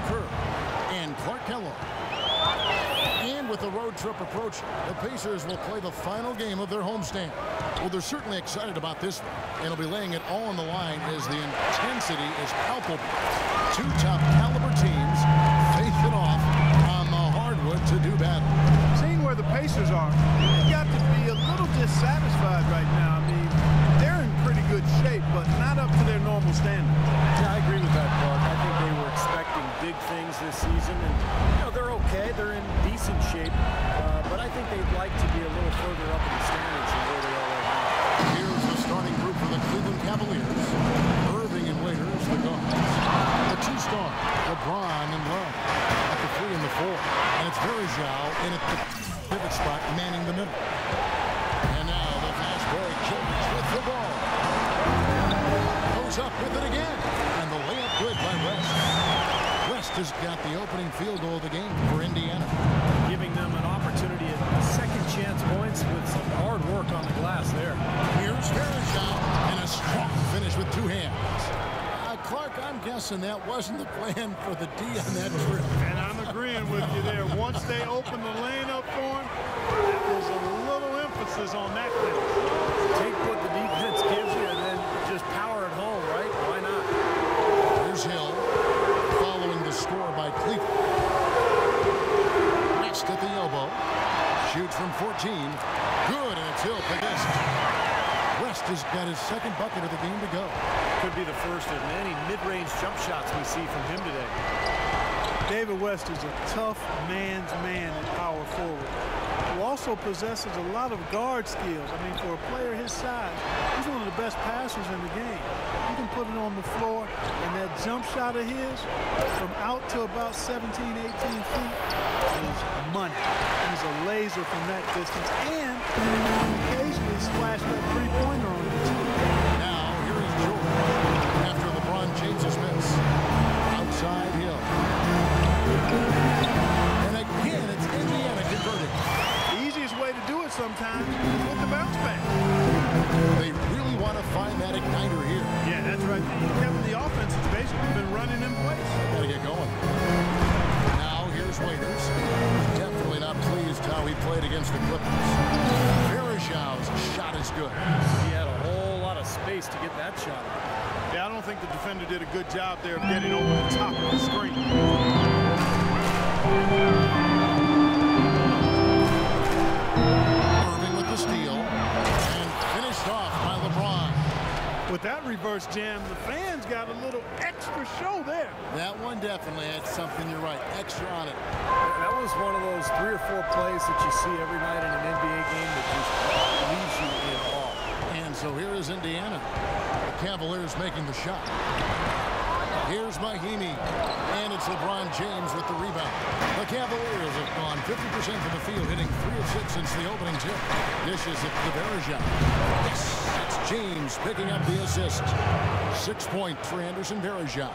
Kerr and Clark Kellogg. And with the road trip approaching, the Pacers will play the final game of their homestand. Well, they're certainly excited about this one, and they'll be laying it all on the line as the intensity is palpable. Two top caliber teams face it off on the hardwood to do battle. Seeing where the Pacers are, they've got to be a little dissatisfied right now. I mean, they're in pretty good shape, but not up to their normal standards. Yeah, I agree with that, Clark. I think they were expecting big things this season, and they're okay. They're in decent shape, but I think they'd like to be a little further up in the standings than where they are right now. Here's the starting group for the Cleveland Cavaliers. Irving and Waiters, the guards. The two stars, LeBron and Love at the 3 and the 4. And it's Verjao in at the pivot spot, manning the middle. And now the fast break. Jones with the ball. Goes up with it again. And the layup good by West. West has got the opening field goal of the game for Indiana. Giving them an opportunity at second chance points with some hard work on the glass there. Here's Verjao and a strong finish with two hands. Clark, I'm guessing that wasn't the plan for the D on that trip. And I'm agreeing with you there. Once they opened the lane up for him, there's a little emphasis on that finish. Take what the defense gives you and then just power it home, right? Why not? Here's Hill following the score by Cleveland. Next at the elbow. Shoots from 14. Good, and it's Hill possessed. West has got his second bucket of the game to go. Could be the first of many mid-range jump shots we see from him today. David West is a tough man's man at power forward, who also possesses a lot of guard skills. I mean, for a player his size, he's one of the best passers in the game. You can put it on the floor, and that jump shot of his from out to about 17, 18 feet is money. He's a laser from that distance, and occasionally splash that three-pointer on the team. Now, here is Jordan after LeBron James's miss. Outside Hill. And again, it's Indiana converting. The easiest way to do it sometimes is with the bounce back. They really want to find that igniter here. Yeah, that's right. The offense has basically been running in place. Got to get going. Now, here's Waiters. Definitely not pleased how he played against the Clippers. Verjao's shot is good. He had a whole lot of space to get that shot. Yeah, I don't think the defender did a good job there of getting over the top of the screen. Irving with the steal. And finished off by LeBron. With that reverse jam, the fans got a little extra show there. That one definitely had something, you're right, extra on it. That was one of those 3 or 4 plays that you see every night in an NBA game that just leaves you in awe. And so here is Indiana. The Cavaliers making the shot. Here's Mahimi, and it's LeBron James with the rebound. The Cavaliers have gone 50% from the field, hitting 3 of 6 since the opening tip. Dishes at the Verjao. Yes, it's James picking up the assist. 6 points for Anderson Verjao.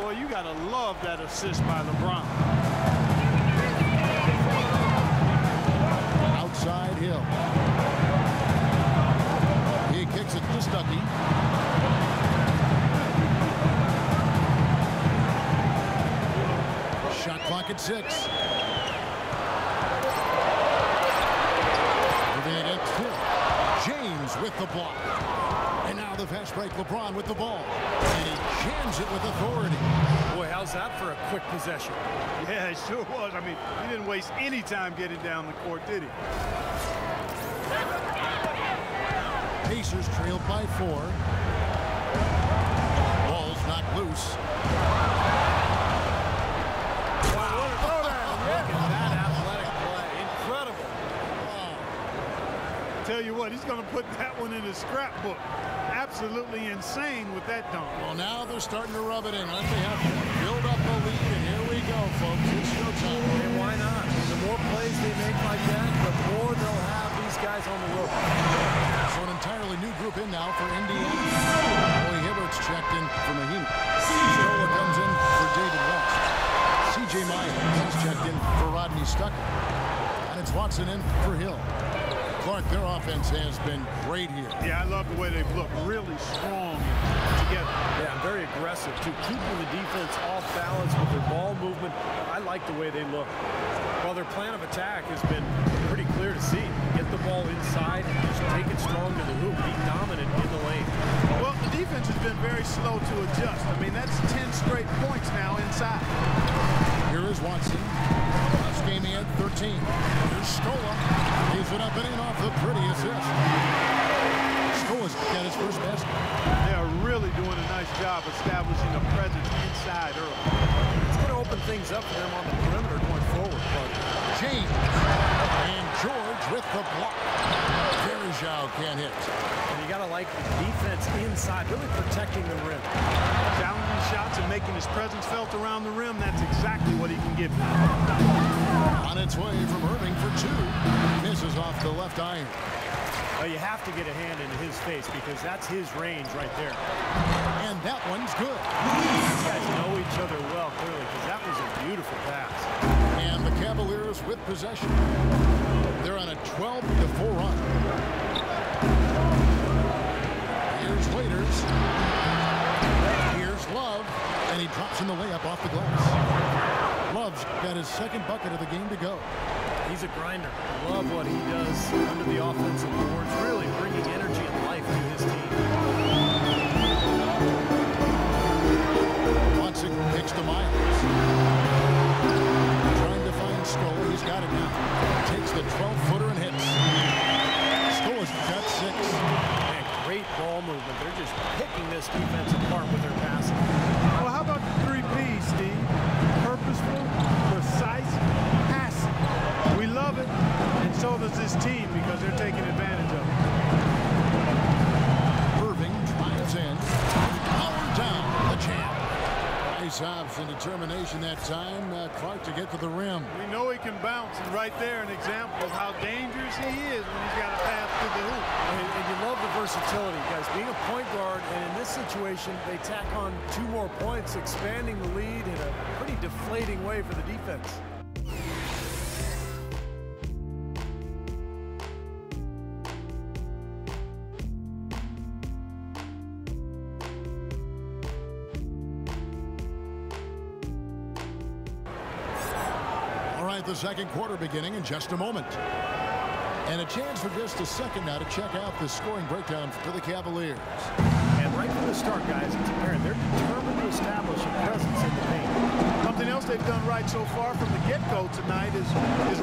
Boy, you gotta love that assist by LeBron. Outside Hill. He kicks it to Stuckey. Shot clock at 6. Moving against Hill. James with the block. And now the fast break, LeBron with the ball. And he jams it with authority. Boy, how's that for a quick possession? Yeah, it sure was. I mean, he didn't waste any time getting down the court, did he? Pacers trailed by 4. Ball's knocked loose. Tell you what, he's going to put that one in his scrapbook. Absolutely insane with that dunk. Well, now they're starting to rub it in. Aren't they have to build up a lead? And here we go, folks. It's showtime. And why not? The more plays they make like that, the more they'll have these guys on the rope. So an entirely new group in now for Indiana. Roy Hibbert's checked in for Mahimi. Stola comes in for David West. C.J. Myers has checked in for Rodney Stuckey. And it's Watson in for Hill. Clark, their offense has been great here. Yeah, I love the way they've looked. Really strong together. Yeah, very aggressive, too. Keeping the defense off balance with their ball movement. I like the way they look. Well, their plan of attack has been pretty clear to see. Get the ball inside, just take it strong to the hoop, be dominant in the lane. Well, the defense has been very slow to adjust. I mean, that's 10 straight points now inside. Here is Watson. Last game he had 13. Here's Scola. Leaves it up and in off the pretty assist. Scola's got his first basket. They are really doing a nice job establishing a presence inside early. It's going to open things up for them on the perimeter going forward. But James and George with the block. Verjao can't hit. and you got to like the defense inside, really protecting the rim. Challenging shots and making his presence felt around the rim. That's exactly what he can give you. On its way from Irving for two. Misses off the left iron. Well, you have to get a hand into his face because that's his range right there. And that one's good. These guys know each other well, clearly, because that was a beautiful pass. And the Cavaliers with possession. They're on a 12-4 run. Here's Waiters. Here's Love. And he drops in the layup off the glass. Love's got his second bucket of the game to go. He's a grinder. Love what he does under the offensive boards, really bringing energy and life to his team. Watson kicks to Miles. Trying to find Scola. He's got it now. Takes the 12-footer and hits. Scola's got 6. Man, great ball movement. They're just picking this defense apart with their passing. Well, how about the 3 P's, Steve? Purposeful, precise, passing. We love it, and so does this team because they're taking advantage of it. Irving drives in. Power down the jam. Nice hops and determination that time. Clark to get to the rim. We know he can bounce, and right there an example of how dangerous he is when he's got a path to the hoop. And you love the versatility, guys. Being a point guard, and in this situation, they tack on 2 more points, expanding the lead in a pretty deflating way for the defense. The second quarter beginning in just a moment. And a chance for just a second now to check out the scoring breakdown for the Cavaliers. And right from the start, guys, it's apparent they're determined to establish a presence in the paint. Something else they've done right so far from the get-go tonight is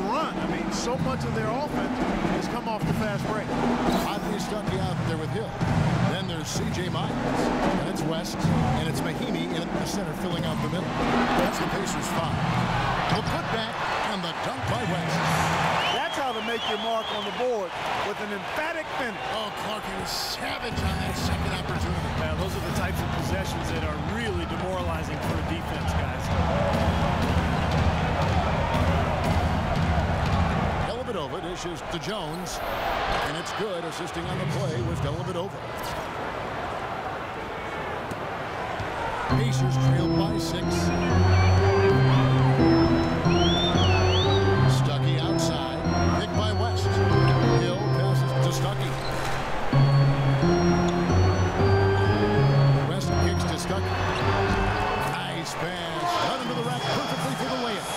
run. I mean, so much of their offense has come off the fast break. Oddly Stuckey out there with Hill. Then there's C.J. Miles. And it's West. And it's Mahimi in the center filling out the middle. That's the Pacers' 5. The putback and the dunk by West. That's how to make your mark on the board with an emphatic finish. Oh, Clark, he was savage on that second opportunity. Yeah, those are the types of possessions that are really demoralizing for a defense, guys. Dellavedova dishes to Jones, and it's good. Assisting on the play was Dellavedova. Pacers trailed by 6. Stuckey outside, picked by West. Hill passes to Stuckey. West kicks to Stuckey. Nice pass, run into the rack perfectly for the layup.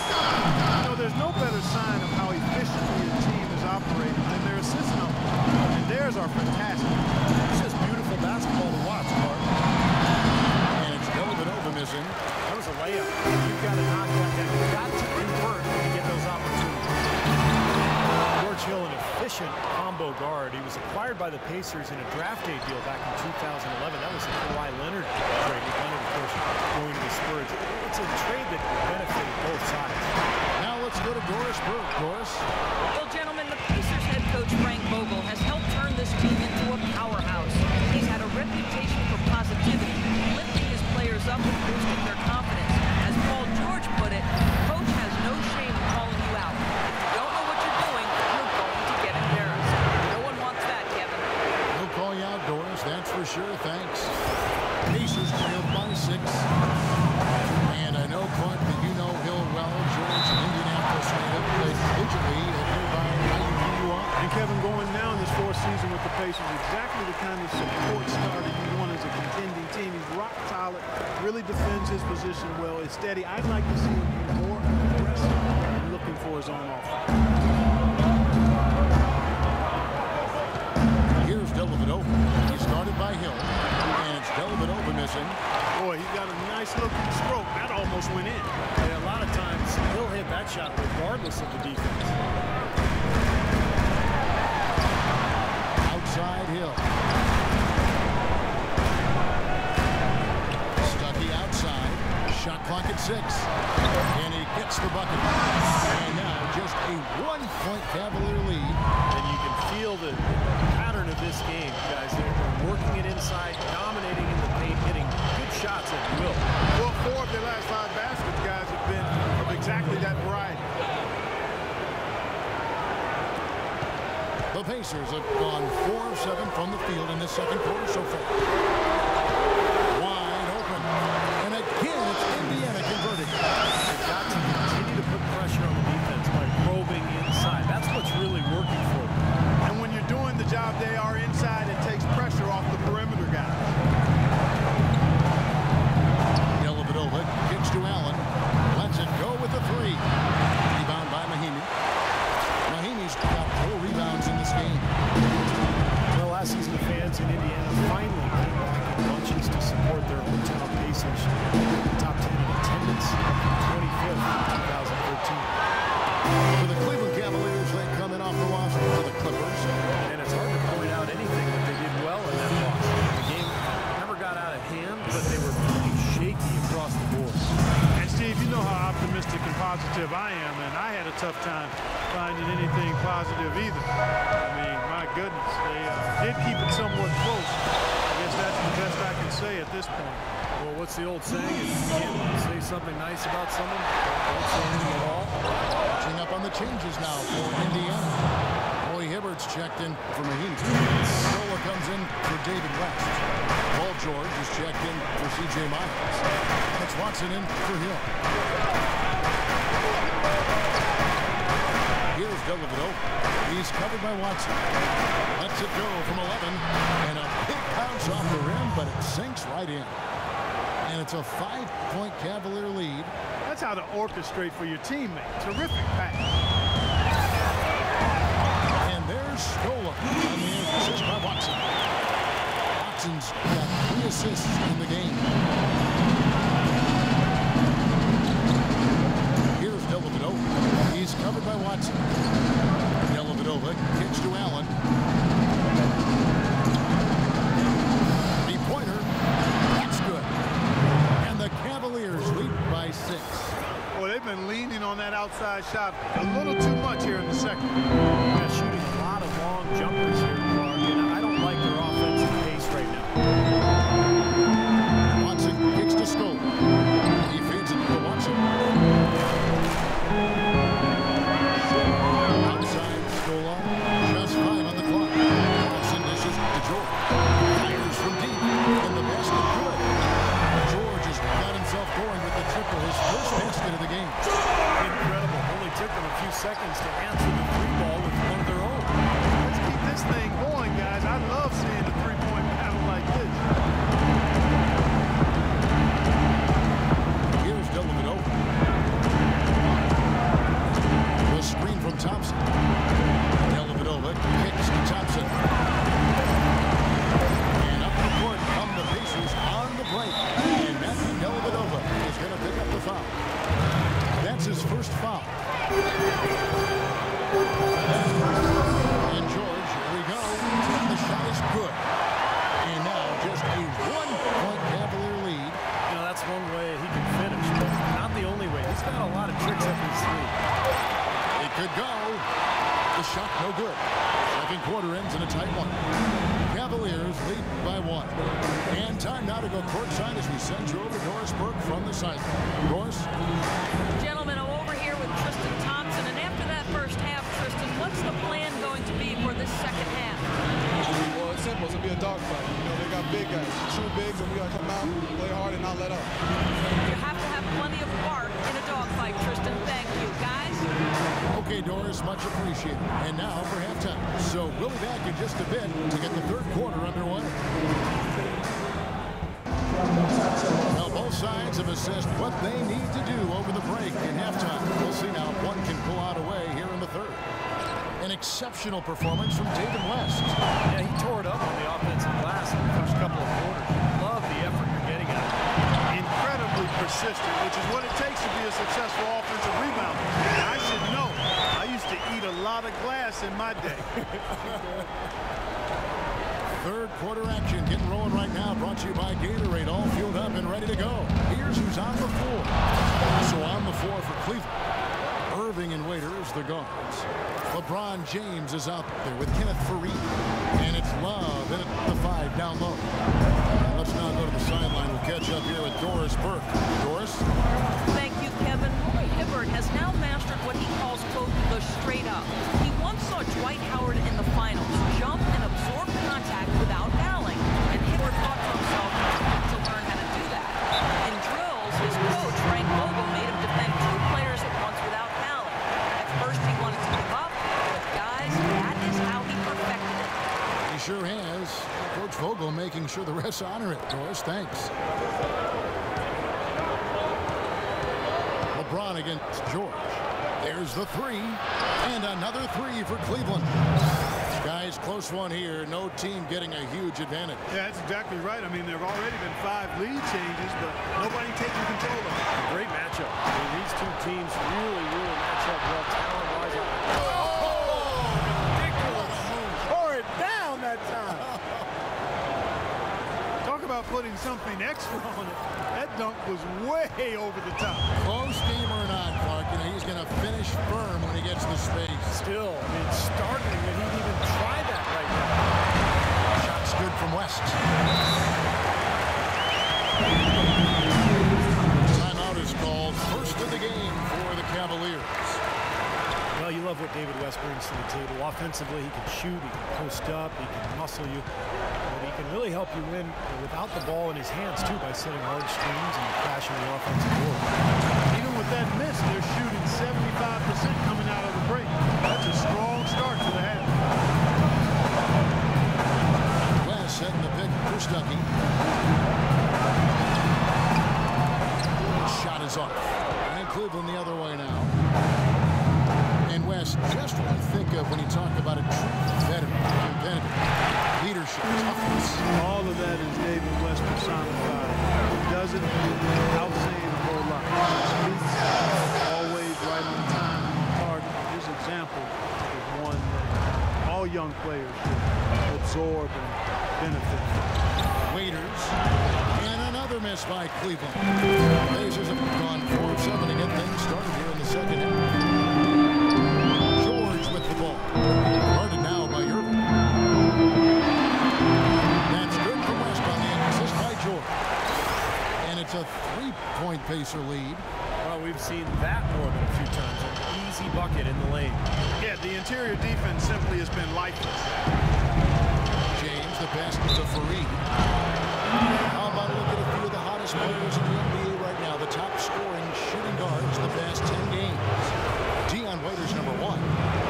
You know, there's no better sign of how efficiently a team is operating than their assist numbers. And theirs are fantastic. It's just beautiful basketball to watch, Clark. And it's Dellavedova missing. That was a layup. You've got to knock that down. You've got to convert to get those opportunities. George Hill, an efficient combo guard. He was acquired by the Pacers in a draft day deal back in 2011. That was the Kawhi Leonard trade. Leonard, of course, going to the Spurs. It's a trade that benefited both sides. Now let's go to Doris Burke. Doris? Well, gentlemen, the Pacers head coach Frank Vogel has helped turn this team into a powerhouse. He's had a reputation for positivity, lifting his players up and boosting their confidence. As Paul George put it, coach has no shame in calling you out. If you don't know what you're doing, you're going to get embarrassed. No one wants that, Kevin. He'll call you out, Doris. That's for sure. Thanks. Pacers trailed by 6. And I know, Clark, that you know Hill well. George, Indianapolis native, played collegiately at nearby IUPUI. And Kevin, going now Pacers exactly the kind of support starter you want as a contending team. He's rock solid, really defends his position well, is steady. I'd like to see him be more aggressive and looking for his own offense. Here's Dellavedova. He started by Hill, and it's Dellavedova missing. Boy, he got a nice looking stroke. That almost went in. Yeah, a lot of times he'll hit that shot regardless of the defense. Outside Hill. Stuckey outside. Shot clock at 6. And he gets the bucket. And now just a 1-point Cavalier lead. And you can feel the pattern of this game, guys. They're working it inside, dominating in the paint, hitting good shots at will. Well, 4 of their last 5 baskets, guys, have been of exactly that variety. The Pacers have gone 4 of 7 from the field in this second quarter so far. Wide open. And again, it's Indiana converting. They've got to continue to put pressure on the defense by probing inside. That's what's really working for them. And when you're doing the job they are inside, it takes pressure off the perimeter guys. Dellavedova kicks to Allen. Lets it go with the 3. Rebound by Mahimi. Mahimi's got 4 rebounds in this game. Well, last season the fans in Indiana finally came back in bunches to support their hometown Pacers. Top 10 in attendance, 25th in 2013. For the Cleveland Cavaliers, they come in off the loss to the Clippers. And it's hard to point out anything that they did well in that loss. The game never got out of hand, but they were pretty shaky across the board. And Steve, you know how optimistic and positive I am, and I had a tough time finding anything positive either. I mean, my goodness, they did keep it somewhat close. I guess that's the best I can say at this point. Well, what's the old saying? If you can't say something nice about someone, don't say anything at all. Catching up on the changes now for Indiana. Roy Hibbert's checked in for Mahimi. Sola comes in for David West. Paul George is checked in for C.J. Miles. It's Watson in for Hill. Here's Dellavedova. He's covered by Watson. Lets it go from 11. And a big bounce off the rim, but it sinks right in. And it's a 5-point Cavalier lead. That's how to orchestrate for your teammate. Terrific pass. And there's Scola on the assist by Watson. Watson's got 3 assists in the game. Here's Dellavedova. He's covered by Watson. Dellavedova kicks to Allen. Three-pointer. That's good. And the Cavaliers lead by 6. Well, they've been leaning on that outside shot a little too much here in the second. Yeah, shooting a lot of long jumpers here, Clark, and I don't like their offensive pace right now. Watson kicks to Scola. He feeds it to Watson. Outside Scola. Just 5 on the clock. Watson dishes to George. Fires from deep. And the basket good. George has got himself going with the triple. His first basket of the game. Incredible. Only took them a few seconds to answer the 3-ball with one of their own. Let's keep this thing going, guys. I love seeing a 3-point battle like this. Here's Dellavedova. The screen from Thompson. Dellavedova kicks to Thompson. And up the court come the Pacers on the break. And Matthew Dellavedova is going to pick up the foul. That's his first foul. And George, here we go. The shot is good. And now just a 1-point Cavalier lead. You know, that's one way he can finish, but not the only way. He's got a lot of tricks up his sleeve. It could go. The shot no good. Second quarter ends in a tight one. Cavaliers lead by 1. And time now to go courtside as we send you over to Doris Burke from the sideline. Doris? Gentlemen, I'm over here with Tristan Thompson, and after that first half, Tristan, what's the plan going to be for this second half? Well, it's simple. It's going to be a dogfight. You know, they got big guys, true bigs, and we got to come out, play hard, and not let up. You have to have plenty of bark in a dogfight, Tristan. Thank you. Guys? Okay, Doris. service much appreciated. And now for halftime. So we'll be back in just a bit to get the third quarter underway. Now both sides have assessed what they need to do over the break in halftime. We'll see now if one can pull out away here in the third. An exceptional performance from David West. Yeah, he tore it up on the offensive glass in the first couple of quarters. Love the effort you're getting out of it. Incredibly persistent, which is what it takes to be a successful offensive rebounder. I should know. I used to eat a lot of glass in my day. Third quarter action getting rolling right now. Brought to you by Gatorade. All fueled up and ready to go. Here's who's on the floor. So on the floor for Cleveland. Irving and Waiters, the guards. LeBron James is out there with Kenneth Fareed. And it's Love in at the 5 down low. Let's now go to the sideline. We'll catch up here with Doris Burke. Doris? Thank you, Kevin. Roy Hibbert has now mastered what he calls, quote, the straight up. He once saw Dwight Howard in the finals jump and absorb contact without fouling. And Hibbert thought to himself, to learn how to do that. In drills, his coach, Frank Vogel, made him defend 2 players at once without fouling. At first, he wanted to give up, but guys, that is how he perfected it. He sure has. Coach Vogel making sure the refs honor it. Doris, thanks. LeBron against George. There's the 3. And another 3 for Cleveland. Guys, close one here. No team getting a huge advantage. Yeah, that's exactly right. I mean, there have already been 5 lead changes, but nobody taking control of it. Great matchup. I mean, these two teams really match up well talent-wise. Tore it down that time. Talk about putting something extra on it. That dunk was way over the top. Close game or not, Clark, you know, he's going to finish firm when he gets the space. Still, I mean, startling that he'd even try that right now. Shot's good from West. Timeout is called. First of the game for the Cavaliers. Well, you love what David West brings to the table. Offensively, he can shoot, he can post up, he can muscle you. But he can really help you win without the ball in his hands, too, by setting hard screens and crashing the offensive board. Even with that miss, they're shooting 75% coming out of the break. That's a strong start to the half. West setting the pick for Stuckey. Shot is off. And Cleveland the other way now. And West, just what you think of when you talk about a true veteran, competitive, leadership, toughness. All of that is David West personified. He does it without saying a whole lot. He's always right on time and target. His example is one that all young players should absorb and benefit from. Waiters. And another miss by Cleveland. Blazers have gone 4 of 7 to get things started here in the second half. With the ball. Guarded now by Irving. That's good from West on the assist by George. And it's a 3-point Pacer lead. Well, we've seen that more than a few times. An easy bucket in the lane. Yeah, the interior defense simply has been lifeless. James, the pass to Fareed. How about a look at a few of the hottest players in the NBA right now? The top scoring shooting guards the past 10 games. Dion Waiters, number 1.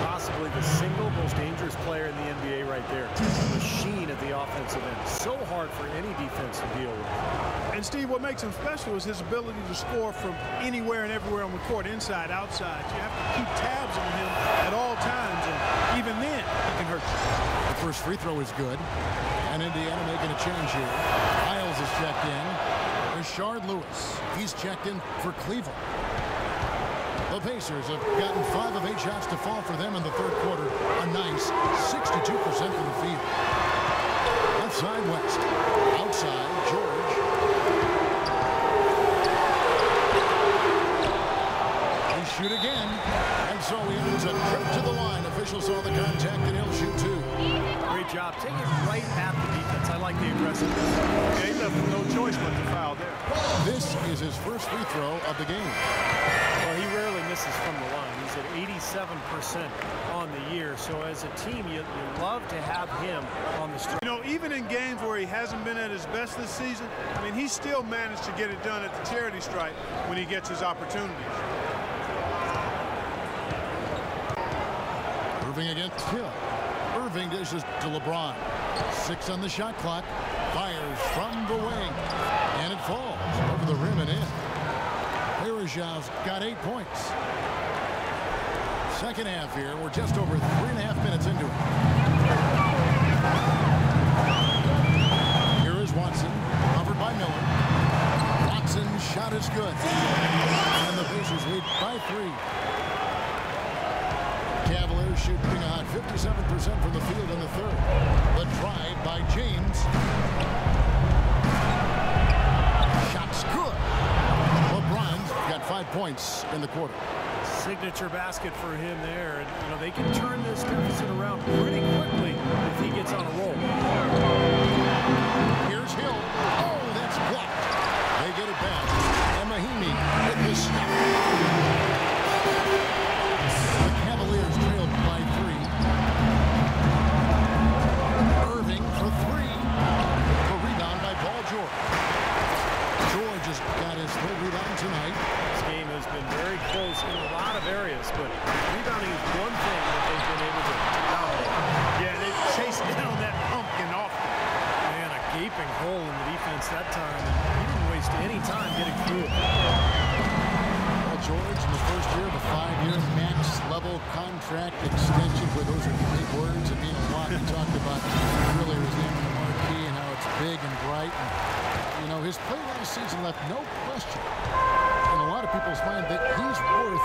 Possibly the single most dangerous player in the NBA right there. A machine at the offensive end. So hard for any defense to deal with. And Steve, what makes him special is his ability to score from anywhere and everywhere on the court, inside, outside. You have to keep tabs on him at all times, and even then, he can hurt you. The first free throw is good. And Indiana making a change here. Isles is checked in. Rashard Lewis, he's checked in for Cleveland. The Pacers have gotten 5 of 8 shots to fall for them in the third quarter. A nice 62% from the field. Left side West. Outside George. He shoot again. And so he ends a trip to the line. Officials saw the contact and he'll shoot 2. Great job. Take it right at the defense. I like the aggressiveness. Yeah, he left no choice but to foul there. This is his first free throw of the game. Well, he rarely misses from the line. He's at 87% on the year. So as a team, you love to have him on the street. You know, even in games where he hasn't been at his best this season, I mean, he still managed to get it done at the charity stripe when he gets his opportunities. Irving against Hill. Irving dishes to LeBron. 6 on the shot clock. Fires from the wing. And it falls over the rim and in. Parajau's got 8 points. Second half here. We're just over 3.5 minutes into it. Here is Watson. Covered by Miller. Watson's shot is good. And the Pacers lead by 3. Cavaliers shooting on 57% from the field in the third. The drive by James. Shot's good. LeBron's got 5 points in the quarter. Signature basket for him there. And, you know, they can turn this deficit around pretty quickly if he gets on a roll. Here's Hill. Oh, that's blocked. They get it back. And Mahimi with the stop. The Cavaliers trailed by 3. Irving for 3. The rebound by Paul George. George has got his 3rd rebound tonight. This game has been very close in a lot of areas, but rebounding is one thing that they've been able to dominate. Yeah, they've chased down that pumpkin often. Man, a gaping hole in the defense that time. He didn't waste any time getting through it. Paul George in the first year of a 5-year max level contract extension, where those are big words and mean a lot. We talked about earlier his name in the marquee and how it's big and bright. And, you know, his play last season left no question in a lot of people's mind that he's worth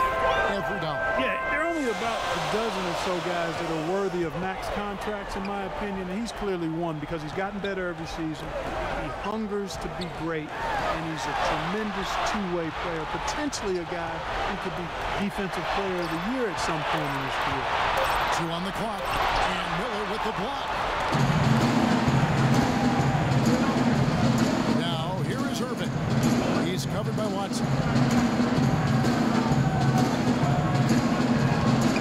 every dollar. Yeah, there are only about a dozen or so guys that are worthy of max contracts, in my opinion, and he's clearly one because he's gotten better every season. He hungers to be great, and he's a tremendous two-way player, potentially a guy who could be Defensive Player of the Year at some point in his career. 2 on the clock, and Miller with the block. Now, here is Irving. He's covered by Watson.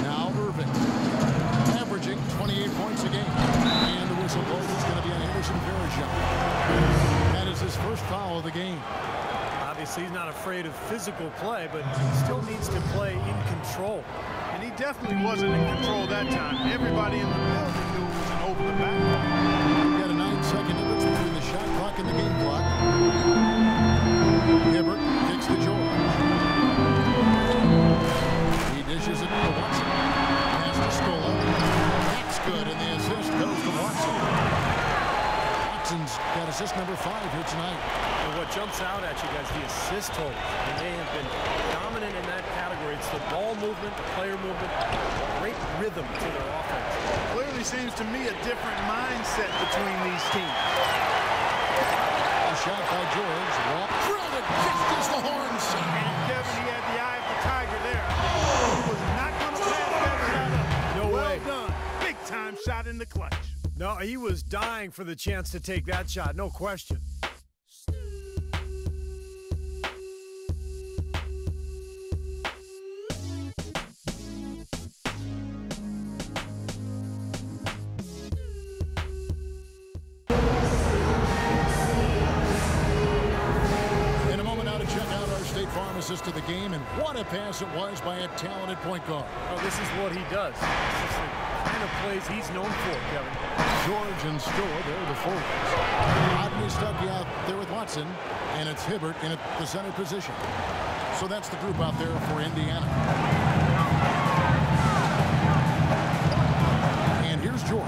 Now Irving, averaging 28 points a game. And the whistle blows. It's going to be on Anderson Varejao. That is his first foul of the game. Obviously, he's not afraid of physical play, but he still needs to play in control. And he definitely wasn't in control that time. Everybody in the building knew it was an over the back. We've got a 9-second difference between the shot clock and the game clock. Hibbert kicks to George. He dishes it to Watson. Pass to Scola. That's good, and the assist goes to Watson. Watson's got assist number 5 here tonight. And what jumps out at you guys, the assist totals. And they have been dominant in that category. It's the ball movement, the player movement, great rhythm to their offense. Clearly seems to me a different mindset between these teams. A shot by George. Walk. Drilled it just as the horn sounded. And Kevin, he had the eye of the tiger there. He was not going to pass that shot up. No way. Well done. Big time shot in the clutch. No, he was dying for the chance to take that shot, no question. Pharmacist to the game, and what a pass it was by a talented point guard. Oh, this is what he does. This is the kind of plays he's known for, Kevin. George and Stoll, they're the forwards. Rodney Stuckey out there with Watson, and it's Hibbert in the center position. So that's the group out there for Indiana. And here's George.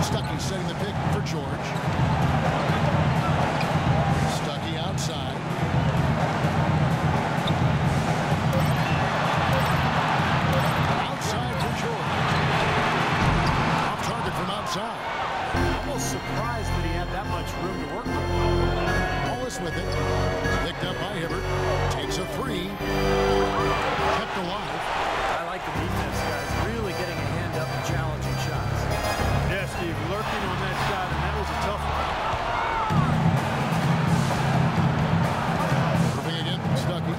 Stuckey setting the pick for George. Outside. Outside for George. Off target from outside. Almost surprised that he had that much room to work with. Wallace with it. Picked up by Hibbert. Takes a 3. Kept alive. I like the defense, guys. Really getting a hand up and challenging shots. Yeah, Steve, lurking on that shot, and that was a tough one. Stuckey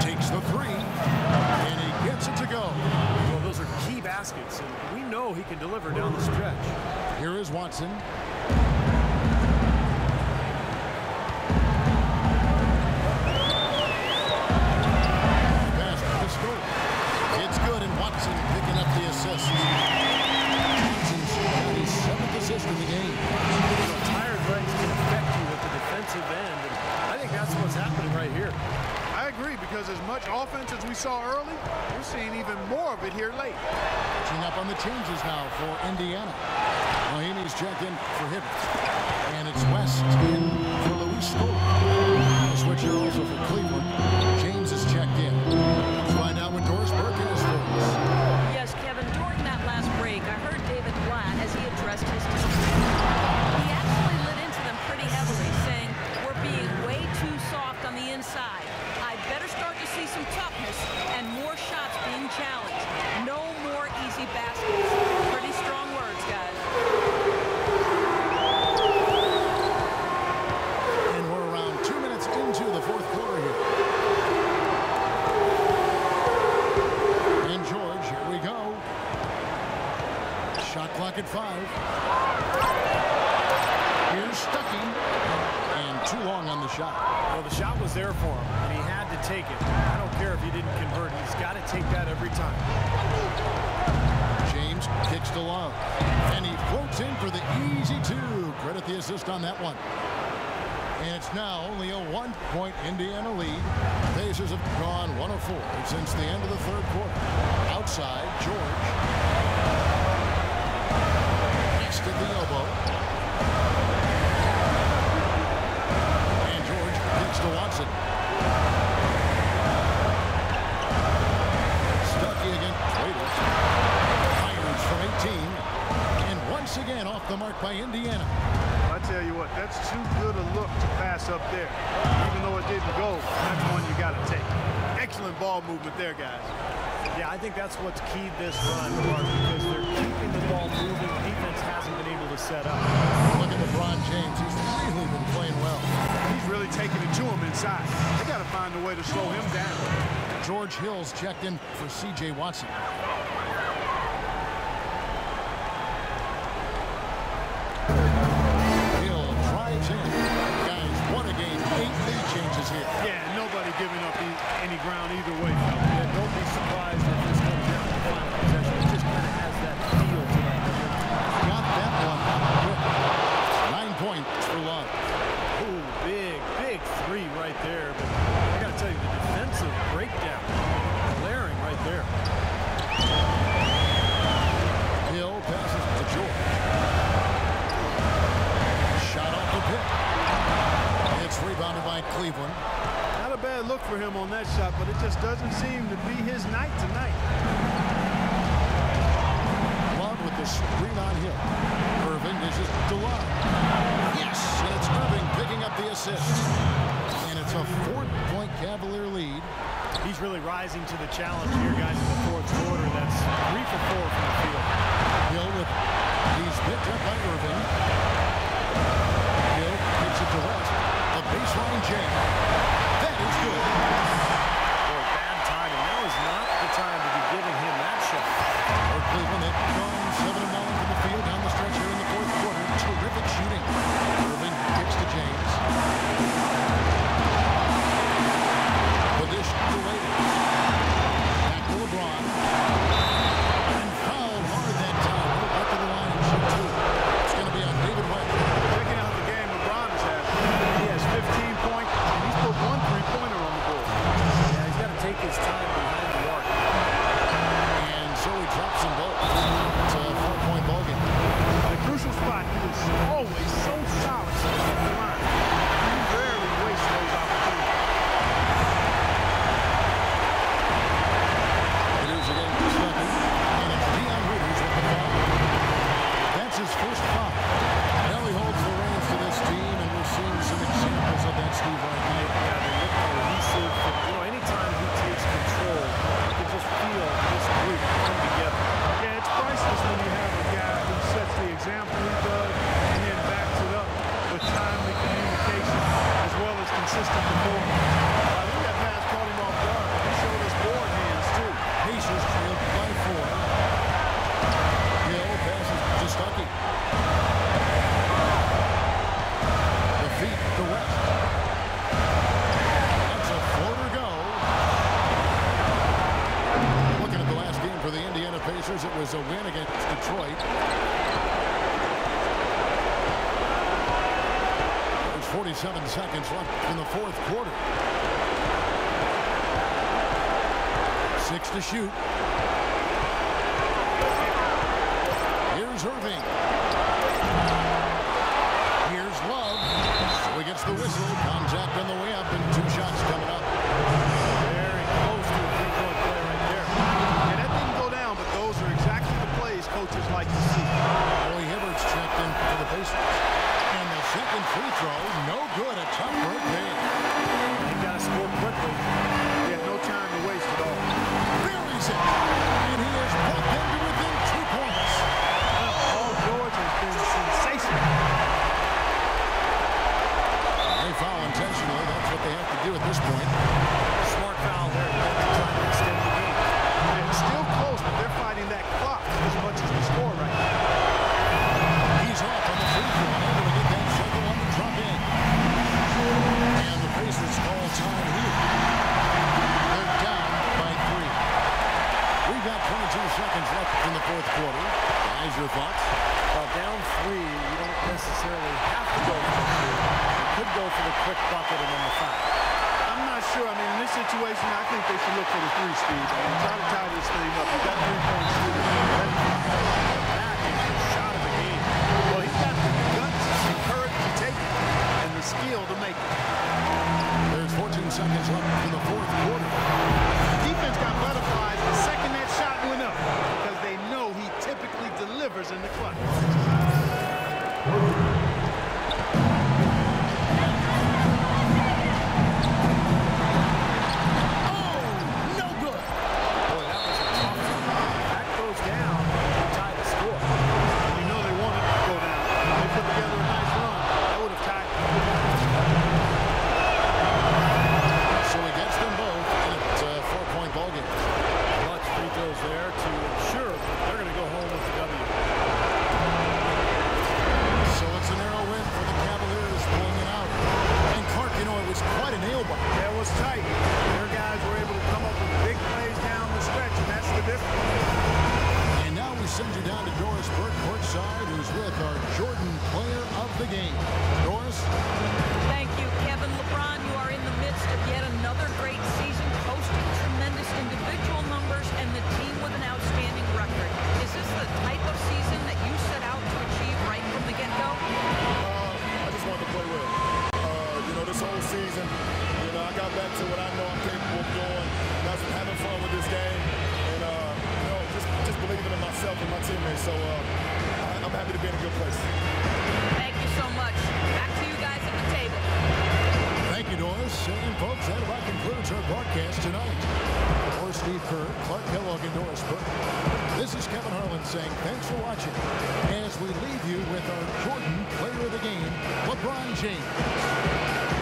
takes the 3, and he gets it to go. Well, those are key baskets, and we know he can deliver down the stretch. Here is Watson. Pass happening right here. I agree, because as much offense as we saw early, we're seeing even more of it here late. Catching up on the changes now for Indiana. Mahimi's checked in for Hibbert. And it's West in for Luis Scola. The switcher also for Cleveland. James is checked in. Let's find out what Doris Burke is for us. Yes, Kevin, during that last break, I heard David Blatt as he addressed his team. He actually lit into them pretty heavily, saying, we're being way too soft on the inside. I'd better start to see some toughness and more shots being challenged. No more easy baskets. Pretty strong words, guys. And we're around 2 minutes into the fourth quarter here. And George, here we go. Shot clock at 5. Here's Stuckey. And too long on the shot. Well, the shot was there for him, and he had to take it. I don't care if he didn't convert. He's got to take that every time. James kicks to Love. And he floats in for the easy 2. Credit the assist on that one. And it's now only a 1-point Indiana lead. Pacers have gone 1 of 4 since the end of the third quarter. Outside, George. East at the elbow. And George kicks to Watson. Stuckey against Waiters. Fires from 18. And once again off the mark by Indiana. I tell you what, that's too good a look to pass up there. Even though it didn't go, that's one you got to take. Excellent ball movement there, guys. Yeah, I think that's what's keyed this run, Mark, because they're keeping the ball moving. Defense hasn't been able to set up. Look at LeBron James. He's really been playing well. He's really taking it to him inside. They got to find a way to slow him down. George Hill's checked in for C.J. Watson. Hill drives in. Guys, what a game. 8 lead changes here. Yeah, nobody giving up any ground either way. Yeah, don't be surprised if this comes down to the final possession. It just kind of has that feel to that. Got that one quick. 9 points for Love. Ooh, big 3 right there. But I got to tell you, the defensive breakdown, glaring right there. Hill passes to George. Shot off the pick. It's rebounded by Cleveland. Not a bad look for him on that shot, but it just doesn't seem to be his night tonight. Love with the screen on Hill. Irving dishes to Love. Yes, and it's Irving picking up the assist. And it's a 4-point Cavalier lead. He's really rising to the challenge here, guys, in the fourth quarter. That's 3 for 4 from the field. Hill with he's picked up by Irving. Hill kicks it to West. A baseline jam. That is good. Boy, bad timing. Now is not the time to be giving him that shot. For Cleveland, they've gone 7 of 9 from the field down the stretch here in the fourth quarter. Terrific shooting. Irving kicks to James. The dish to Waiters. Back to LeBron. And fouled hard that time. Up to the line and shoot 2. It's going to be on David West. Checking out the game LeBron has had. He has 15 points, and he's put 1 3-pointer on the board. Yeah, he's got to take his time behind the arc. And so he drops them both. It's a 4-point ball game. The crucial spot, he is always so solid at the line. He rarely wastes those opportunities. It is again for Stuckey. And it's Dion Waiters with the foul. That's his first foul. Now he holds the reins to this team, and we're seeing some examples of that, Steve, right now. Yeah, they look cohesive. You know, anytime he takes control, you can just feel this group come together. Yeah, it's priceless when you have a guy who sets the example he does and then backs it up with timely communication as well as consistent performance. I think that pass caught him off guard. He showed his board hands, too. Pacers trailed by 4. Hill passes to Stuckey. The feet to West. That's a floater go. Looking at the last game for the Indiana Pacers, it was a win against Detroit. There's 47 seconds left in the fourth quarter. 6 to shoot. Here's Irving. Here's Love. So he gets the whistle. Contact on the way up and 2 shots coming up. Very close to a three-point play right there. And that didn't go down, but those are exactly the plays coaches like to see. Roy Hibbert's checked in for the Pacers. And the second free throw, no good. A tough break there. You got to score quickly. He had no time to waste at all. Buries it. And he is bumped into within 2 points. Paul George has been sensational. They foul intentionally. That's what they have to do at this point. Smart foul there. Trying to extend the game. It's still close, but they're fighting that clock as much as the score right now. He's off on the free throw. Able to get that second one to drop in. And the Pacers call time here. They're down by 3. We've got 22 seconds left in the fourth quarter. Guys, your thoughts? Well, down 3, you don't necessarily have to go for the 3. You could go for the quick bucket and then the foul. I'm not sure. I mean, in this situation, I think they should look for the 3, Steve. I mean, try to tie this thing up. You've got 3-point shooter. That is the shot of the game. Well, he's got the guts and courage to take it and the skill to make it. There's 14 seconds left in the fourth quarter. Defense got butterflies the second that shot went up because they know he typically delivers in the clutch. This is Kevin Harlan saying thanks for watching as we leave you with our Jordan Player of the Game, LeBron James.